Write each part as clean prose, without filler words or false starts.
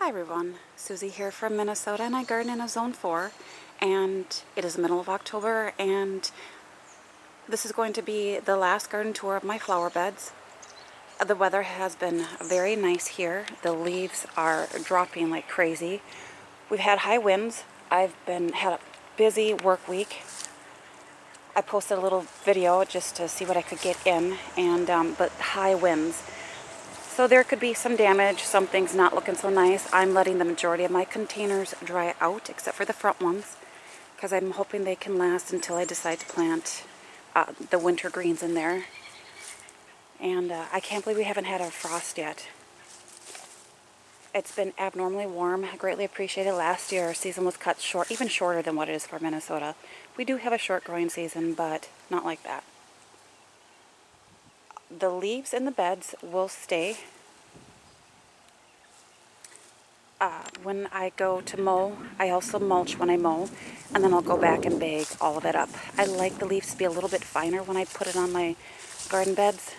Hi everyone, Susie here from Minnesota, and I garden in a zone 4, and it is the middle of October, and this is going to be the last garden tour of my flower beds. The weather has been very nice here. The leaves are dropping like crazy. We've had high winds. I've had a busy work week. I posted a little video just to see what I could get in, and but high winds. So there could be some damage, some things not looking so nice. I'm letting the majority of my containers dry out, except for the front ones, because I'm hoping they can last until I decide to plant the winter greens in there. And I can't believe we haven't had a frost yet. It's been abnormally warm. I greatly appreciate it. Last year our season was cut short, even shorter than what it is for Minnesota. We do have a short growing season, but not like that. The leaves in the beds will stay. When I go to mow, I also mulch when I mow, and then I'll go back and bag all of it up. I like the leaves to be a little bit finer when I put it on my garden beds.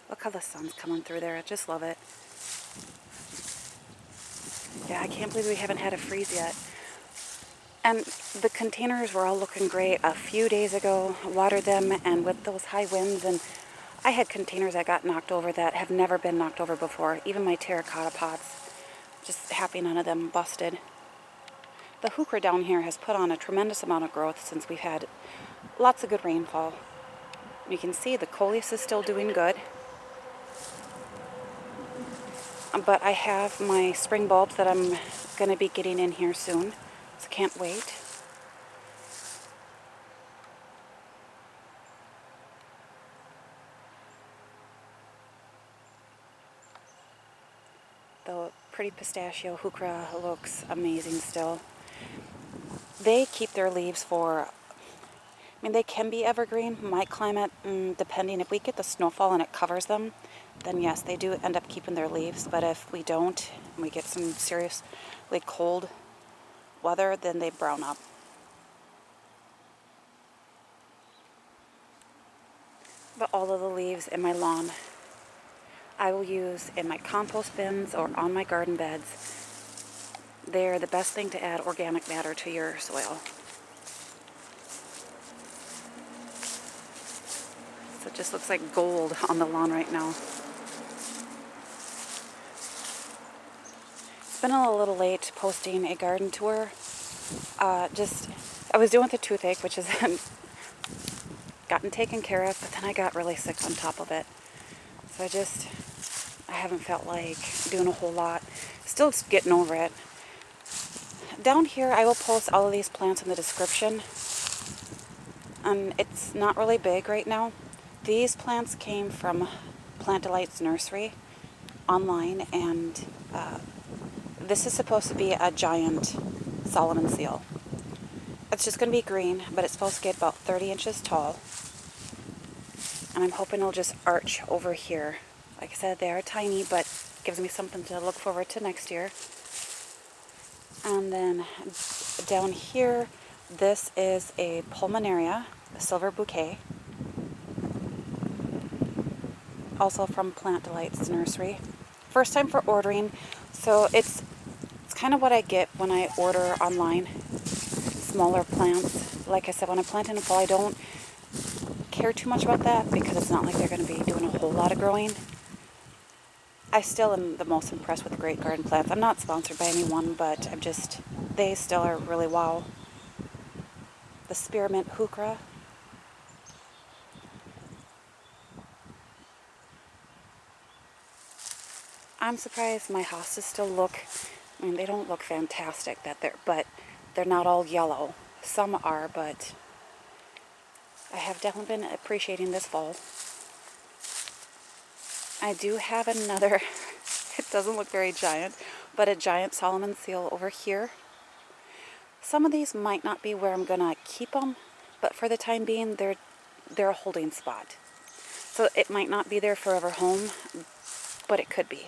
Look how the sun's coming through there. I just love it. Yeah, I can't believe we haven't had a freeze yet. And the containers were all looking great a few days ago. Watered them, and with those high winds, and I had containers that got knocked over that have never been knocked over before. Even my terracotta pots. Just happy none of them busted. The heuchera down here has put on a tremendous amount of growth since we've had lots of good rainfall. You can see the Coleus is still doing good. But I have my spring bulbs that I'm going to be getting in here soon. So can't wait. The pretty pistachio heuchera looks amazing still. They keep their leaves for, they can be evergreen. My climate, depending, if we get the snowfall and it covers them, then yes, they do end up keeping their leaves. But if we don't, and we get some seriously cold weather, then they brown up. But all of the leaves in my lawn I will use in my compost bins or on my garden beds. They're the best thing to add organic matter to your soil. So it just looks like gold on the lawn right now. It's been a little late posting a garden tour. I was dealing with a toothache, which has gotten taken care of, but then I got really sick on top of it. So I haven't felt like doing a whole lot. Still getting over it. Down here, I will post all of these plants in the description. And it's not really big right now. These plants came from Plant Delights Nursery online, and this is supposed to be a giant Solomon seal. It's just going to be green, but it's supposed to get about 30 inches tall. And I'm hoping it'll just arch over here. Like I said, they are tiny, but gives me something to look forward to next year. And then down here, this is a Pulmonaria, a silver bouquet. Also from Plant Delights Nursery. First time for ordering, so it's kind of what I get when I order online. Smaller plants. Like I said, when I plant in the fall, I don't care too much about that because it's not like they're going to be doing a whole lot of growing. I still am the most impressed with Great Garden Plants. I'm not sponsored by anyone, but they still are really wow. The spearmint heuchera. I'm surprised my hostas still look, they don't look fantastic, but they're not all yellow. Some are, but I have definitely been appreciating this fall. I do have another, it doesn't look very giant, but a giant Solomon seal over here. Some of these might not be where I'm going to keep them, but for the time being, they're a holding spot. So it might not be their forever home, but it could be.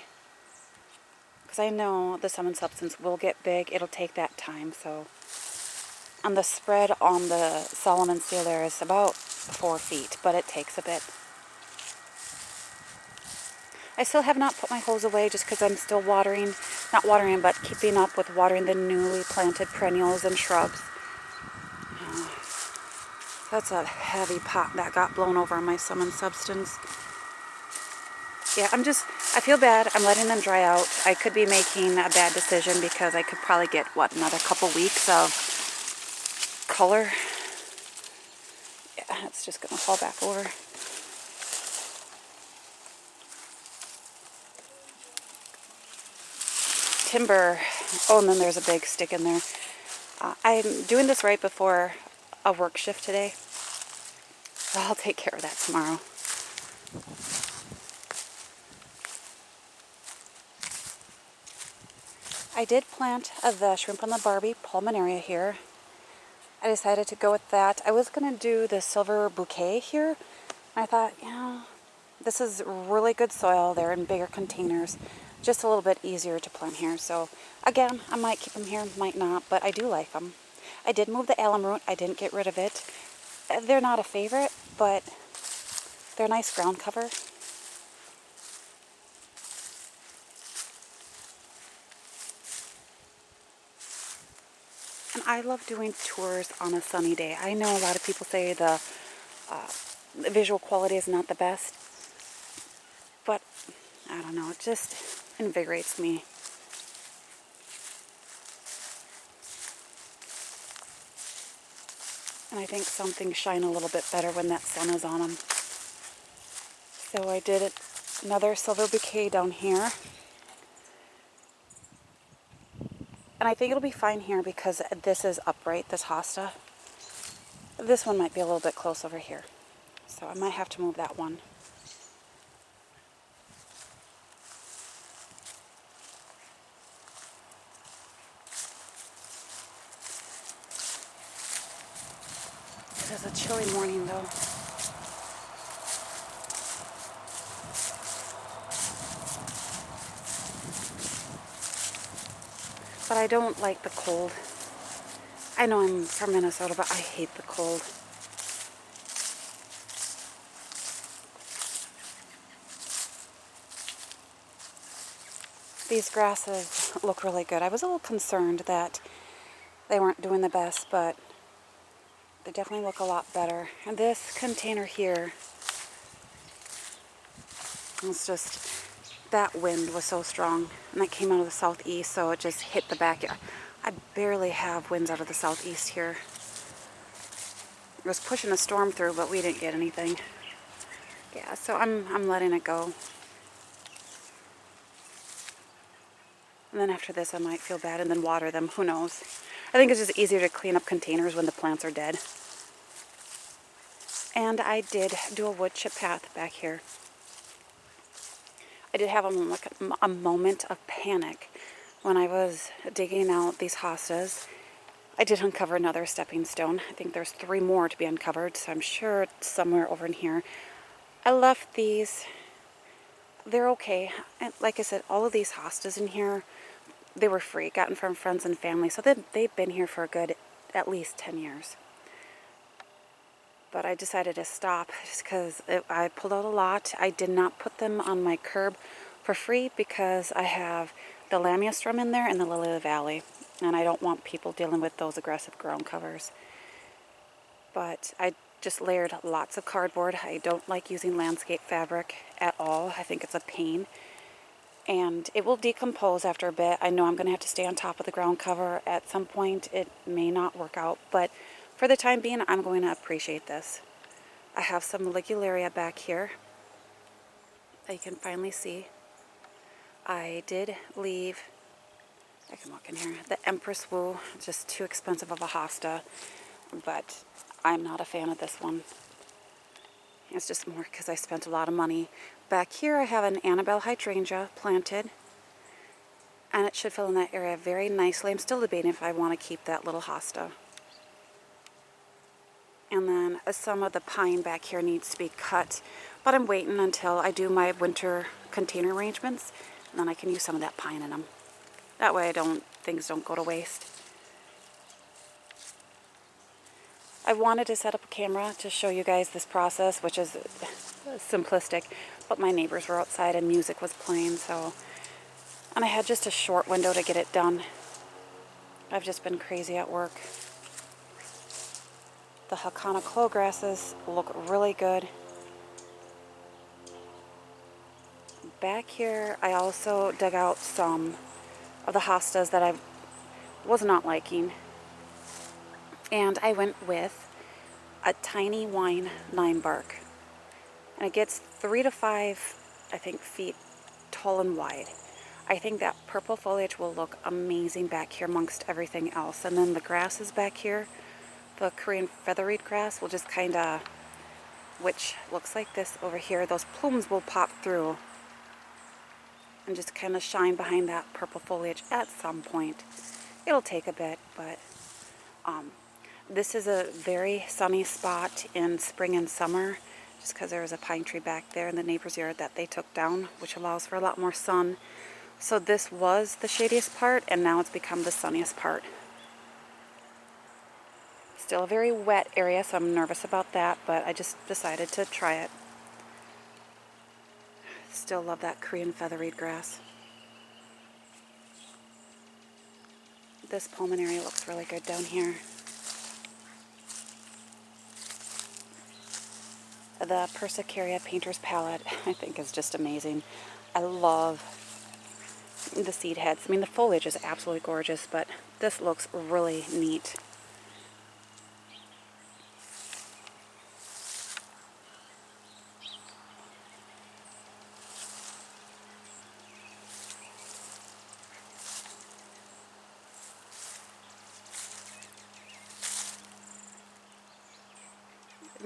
Because I know the summon substance will get big. It'll take that time. So, and the spread on the Solomon seal there is about 4 feet, but it takes a bit. I still have not put my hose away just because I'm still watering, not watering, but keeping up with watering the newly planted perennials and shrubs. That's a heavy pot that got blown over on my Summon Substance. Yeah, I feel bad. I'm letting them dry out. I could be making a bad decision because I could probably get, what, another couple weeks of color. Yeah, it's just going to fall back over. Timber. Oh, and then there's a big stick in there. I'm doing this right before a work shift today. I'll take care of that tomorrow. I did plant the shrimp on the Barbie Pulmonaria here. I decided to go with that. I was going to do the silver bouquet here. I thought, this is really good soil. They're in bigger containers. Just a little bit easier to plant here. So again, I might keep them here, might not, but I do like them. I did move the alum root. I didn't get rid of it. They're not a favorite, but they're nice ground cover. And I love doing tours on a sunny day. I know a lot of people say the visual quality is not the best, but I don't know, it just invigorates me. And I think some things shine a little bit better when that sun is on them. So I did another silver bouquet down here. And I think it'll be fine here because this is upright, this hosta. This one might be a little bit close over here. So I might have to move that one. It is a chilly morning though. But I don't like the cold. I know I'm from Minnesota, but I hate the cold. These grasses look really good. I was a little concerned that they weren't doing the best, but they definitely look a lot better. And this container here, it's just, that wind was so strong. And that came out of the southeast, so it just hit the backyard. I barely have winds out of the southeast here. It was pushing a storm through, but we didn't get anything. Yeah, so I'm letting it go. And then after this, I might feel bad and then water them. Who knows? I think it's just easier to clean up containers when the plants are dead. And I did do a wood chip path back here. I did have a moment of panic when I was digging out these hostas. I did uncover another stepping stone. I think there's 3 more to be uncovered, so I'm sure it's somewhere over in here. I left these. They're okay. And like I said, all of these hostas in here, they were free, gotten from friends and family, so they've been here for a good at least 10 years. But I decided to stop just because I pulled out a lot. I did not put them on my curb for free because I have the lamiastrum in there and the lily of the valley, and I don't want people dealing with those aggressive ground covers. But I just layered lots of cardboard. I don't like using landscape fabric at all. I think it's a pain. And it will decompose after a bit. I know I'm going to have to stay on top of the ground cover at some point. It may not work out, but for the time being, I'm going to appreciate this. I have some Ligularia back here that you can finally see. I did leave, I can walk in here, the Empress Woo, just too expensive of a hosta, but I'm not a fan of this one. It's just more because I spent a lot of money. Back here I have an Annabelle Hydrangea planted, and it should fill in that area very nicely. I'm still debating if I want to keep that little hosta. And then some of the pine back here needs to be cut, but I'm waiting until I do my winter container arrangements, and then I can use some of that pine in them. That way things don't go to waste. I wanted to set up a camera to show you guys this process, which is simplistic, but my neighbors were outside and music was playing, and I had just a short window to get it done. I've just been crazy at work. The Hakana clow grasses look really good. Back here, I also dug out some of the hostas that I was not liking. And I went with a tiny wine lime bark. And it gets 3 to 5, I think, feet tall and wide. I think that purple foliage will look amazing back here amongst everything else. And then the grasses back here, the Korean featherweed grass will just kind of, which looks like this over here, those plumes will pop through and just kind of shine behind that purple foliage at some point. It'll take a bit, but this is a very sunny spot in spring and summer, just because there was a pine tree back there in the neighbor's yard that they took down, which allows for a lot more sun. So this was the shadiest part, and now it's become the sunniest part. Still a very wet area, so I'm nervous about that, but I just decided to try it. Still love that Korean featherweed grass. This Pulmonaria looks really good down here. The Persicaria Painter's Palette, I think, is just amazing. I love the seed heads. I mean, the foliage is absolutely gorgeous, but this looks really neat.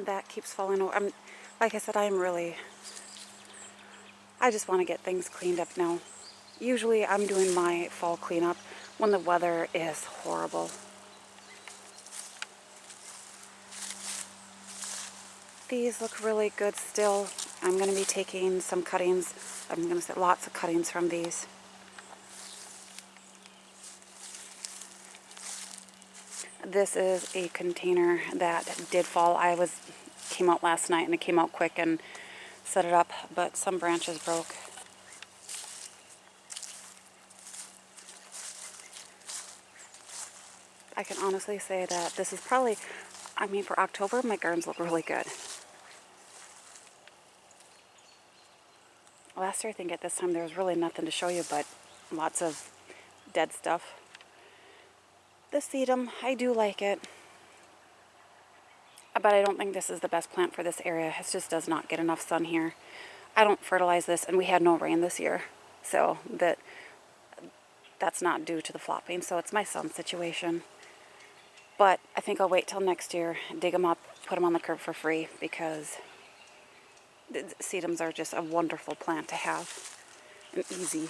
That keeps falling over. Like I said, I just want to get things cleaned up now. Usually I'm doing my fall cleanup when the weather is horrible. These look really good still. I'm going to be taking some cuttings. I'm going to set lots of cuttings from these. This is a container that did fall. Came out last night and it came out quick and set it up, but some branches broke. I can honestly say that this is probably, for October, my gardens look really good. Last year, I think at this time, there was really nothing to show you but lots of dead stuff. The sedum, I do like it, but I don't think this is the best plant for this area. It just does not get enough sun here. I don't fertilize this, and we had no rain this year, so that's not due to the flopping, so it's my son's situation. But I think I'll wait till next year, dig them up, put them on the curb for free, because the sedums are just a wonderful plant to have, and easy.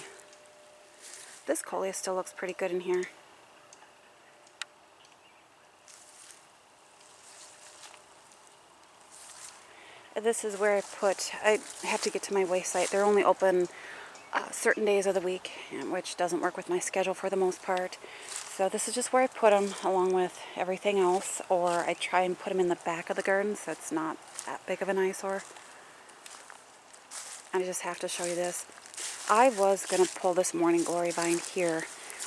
This Coleus still looks pretty good in here. This is where I have to get to my waste site. They're only open certain days of the week, which doesn't work with my schedule for the most part. So this is just where I put them along with everything else, or I try and put them in the back of the garden so it's not that big of an eyesore. I just have to show you this. I was going to pull this morning glory vine here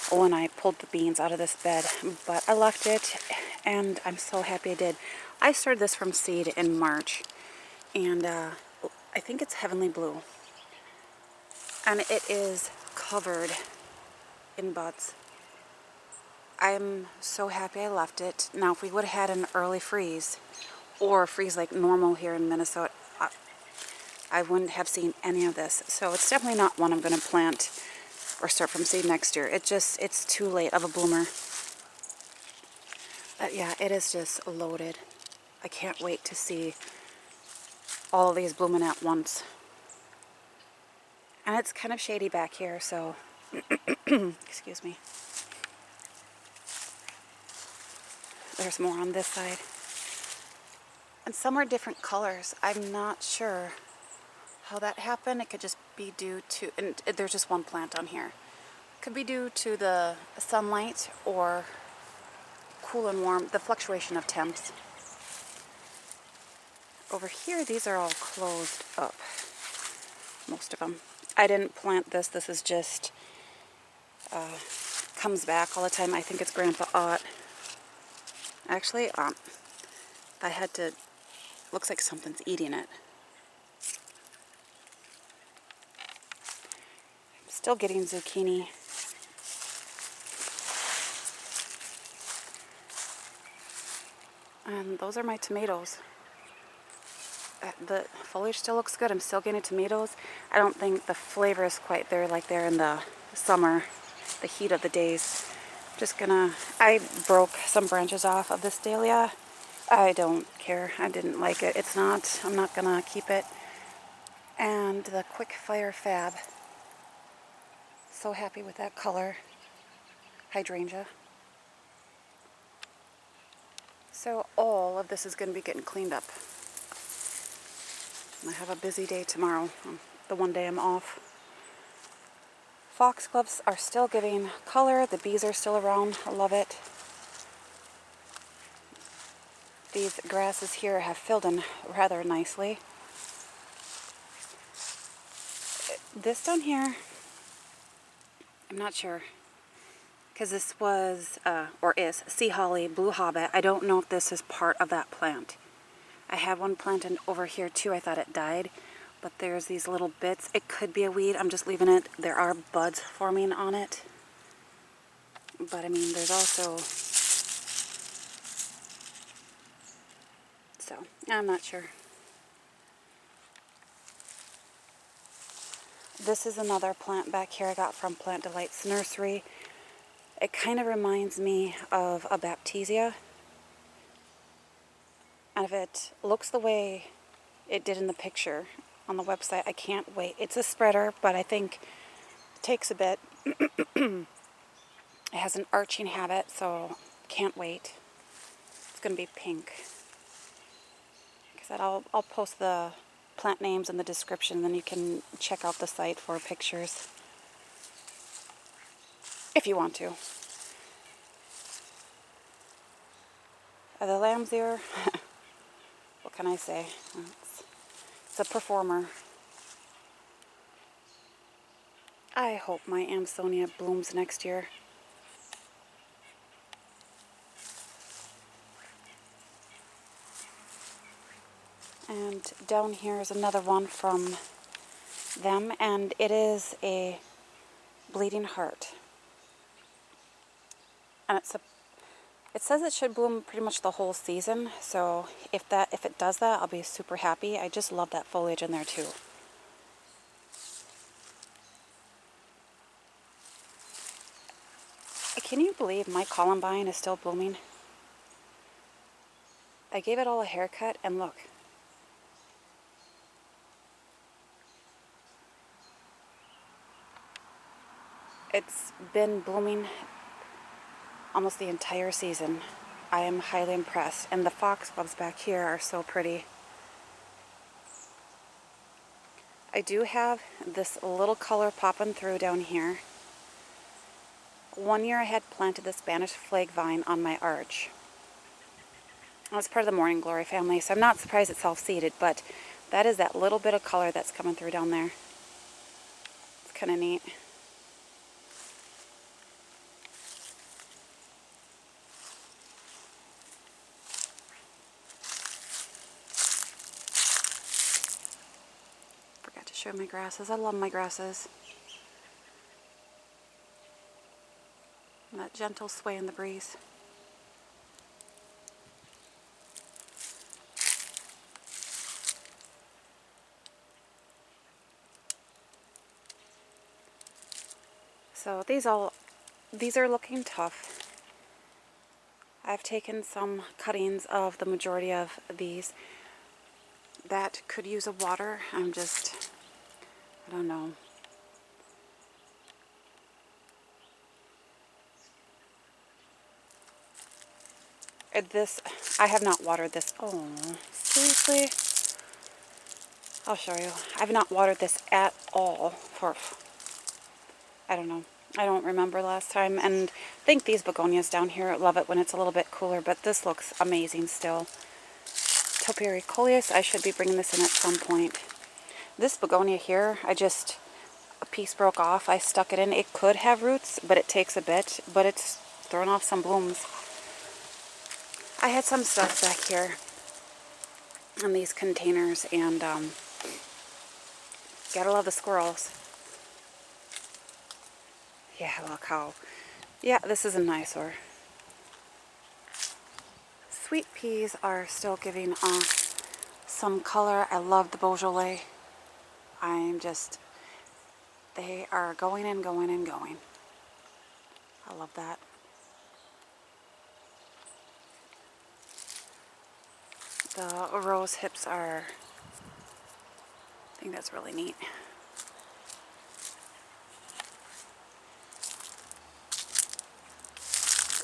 when I pulled the beans out of this bed, but I left it, and I'm so happy I did. I started this from seed in March, and I think it's Heavenly Blue, and it is covered in buds. I'm so happy I left it. Now, if we would have had an early freeze, or a freeze like normal here in Minnesota, I wouldn't have seen any of this. So it's definitely not one I'm going to plant or start from seed next year. It's too late of a bloomer. But yeah, it is just loaded. I can't wait to see all of these blooming at once. And it's kind of shady back here, so excuse me. There's more on this side. And some are different colors. I'm not sure how that happened. It could just be due to, and there's just one plant on here. It could be due to the sunlight or cool and warm, the fluctuation of temps. Over here, these are all closed up. Most of them. I didn't plant this. This is just, comes back all the time. I think it's Grandpa Ott. Actually, I had to, looks like something's eating it. Still getting zucchini. And those are my tomatoes. The foliage still looks good. I'm still getting tomatoes. I don't think the flavor is quite there like there in the summer, the heat of the days. Just gonna, I broke some branches off of this dahlia. I don't care. I didn't like it. It's not, I'm not gonna keep it. And the Quick Fire Fab. So happy with that color. Hydrangea. So all of this is going to be getting cleaned up. I have a busy day tomorrow, the one day I'm off. Foxgloves are still giving color. The bees are still around. I love it. These grasses here have filled in rather nicely. This down here, I'm not sure. Because this was, or is, Sea Holly, Blue Hobbit. I don't know if this is part of that plant. I had one planted over here too. I thought it died. But there's these little bits. It could be a weed. I'm just leaving it. There are buds forming on it. But I mean, there's also... So, I'm not sure. This is another plant back here I got from Plant Delights Nursery. It kind of reminds me of a Baptisia. And if it looks the way it did in the picture on the website, I can't wait. It's a spreader, but I think it takes a bit. It has an arching habit, so can't wait. It's going to be pink. Like I said, I'll post the plant names in the description, then you can check out the site for pictures. If you want to. The lamb's ear, what can I say? It's a performer. I hope my Amsonia blooms next year. And down here is another one from them, and it is a bleeding heart. And it says it should bloom pretty much the whole season, so if it does that, I'll be super happy. I just love that foliage in there too. Can you believe my Columbine is still blooming? I gave it all a haircut, and look. It's been blooming almost the entire season. I am highly impressed. And the foxgloves back here are so pretty. I do have this little color popping through down here. One year I had planted the Spanish flag vine on my arch. It was part of the Morning Glory family, so I'm not surprised it's self-seeded, but that is that little bit of color that's coming through down there. It's kind of neat. Forgot to show my grasses. I love my grasses. And that gentle sway in the breeze. So these are looking tough. I've taken some cuttings of the majority of these that could use a water. I don't know. I have not watered this. Oh, seriously? I'll show you. I've not watered this at all for, I don't know. I don't remember last time. And I think these begonias down here love it when it's a little bit cooler, but this looks amazing still. topiary Coleus. I should be bringing this in at some point. This begonia here, a piece broke off. I stuck it in. It could have roots, but it takes a bit. But it's thrown off some blooms. I had some stuff back here in these containers, and gotta love the squirrels. Yeah, look how... Yeah, this is an eyesore. Sweet peas are still giving off some color. I love the Beaujolais. They are going and going and going. I love that. The rose hips are... I think that's really neat.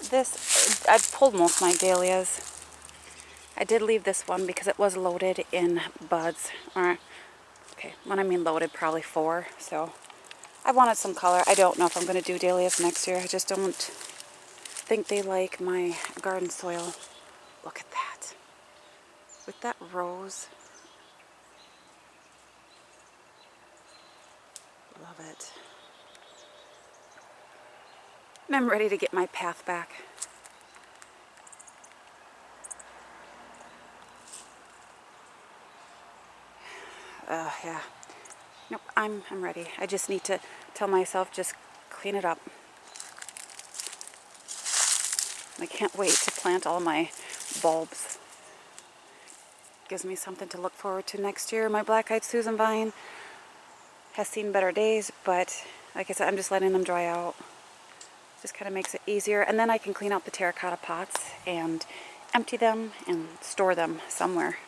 This, I've pulled most of my dahlias. I did leave this one because it was loaded in buds. Or, okay, when I mean loaded, probably 4. So I wanted some color. I don't know if I'm going to do dahlias next year. I just don't think they like my garden soil. Look at that. With that rose. Love it. And I'm ready to get my path back. Yeah. Nope, I'm ready. I just need to tell myself, just clean it up. I can't wait to plant all my bulbs. Gives me something to look forward to next year. My black-eyed Susan vine has seen better days, but like I said, I'm just letting them dry out. Just kind of makes it easier. And then I can clean out the terracotta pots and empty them and store them somewhere.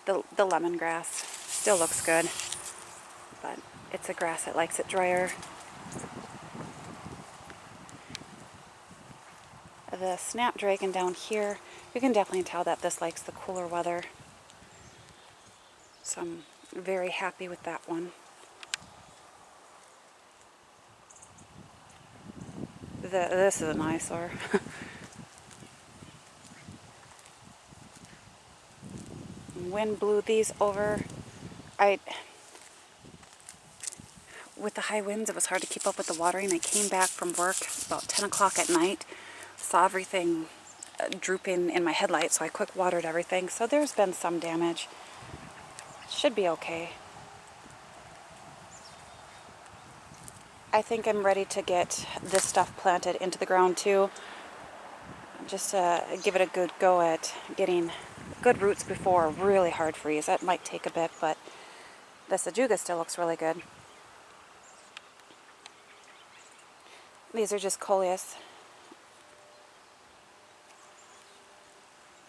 The lemongrass still looks good, but it's a grass that likes it drier. The snapdragon down here, you can definitely tell that this likes the cooler weather. So I'm very happy with that one. This is an eyesore. Wind blew these over. With the high winds, it was hard to keep up with the watering. I came back from work about 10 o'clock at night, saw everything drooping in my headlight, so I quick watered everything. So there's been some damage. Should be okay. I think I'm ready to get this stuff planted into the ground too. Just to give it a good go at getting good roots before a really hard freeze. That might take a bit, but this ajuga still looks really good. These are just Coleus.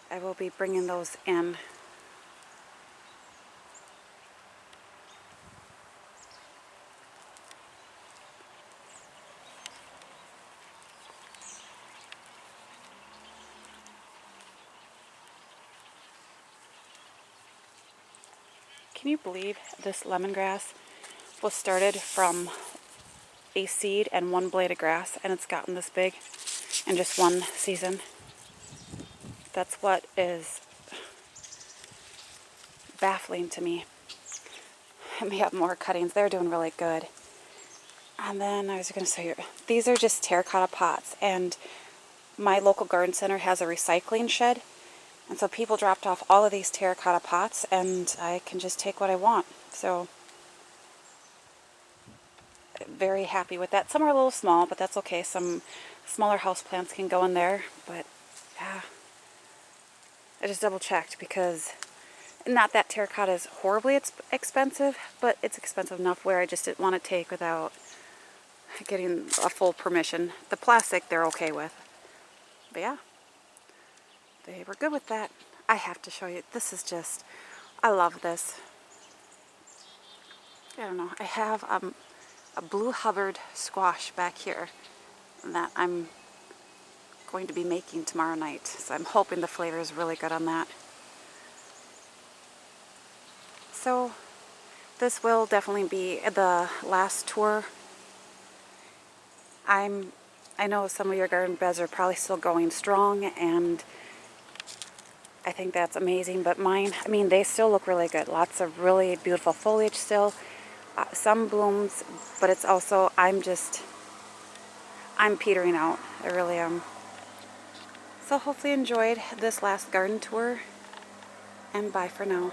I will be bringing those in. Can you believe this lemongrass was started from a seed and one blade of grass, and it's gotten this big in just one season? That's what is baffling to me. And we have more cuttings. They're doing really good. And then I was going to say, these are just terracotta pots, and my local garden center has a recycling shed. And so people dropped off all of these terracotta pots, and I can just take what I want. So, very happy with that. Some are a little small, but that's okay. Some smaller houseplants can go in there. But, yeah. I just double checked because, not that terracotta is horribly expensive, but it's expensive enough where I just didn't want to take without getting a full permission. The plastic, they're okay with. But, yeah. They were good with that. I have to show you. This is just, I love this. I don't know. I have a blue Hubbard squash back here that I'm going to be making tomorrow night. So I'm hoping the flavor is really good on that. So this will definitely be the last tour. I know some of your garden beds are probably still going strong, and I think that's amazing, but mine, I mean, they still look really good. Lots of really beautiful foliage still. Some blooms, but it's also, I'm petering out. I really am. So hopefully you enjoyed this last garden tour, and bye for now.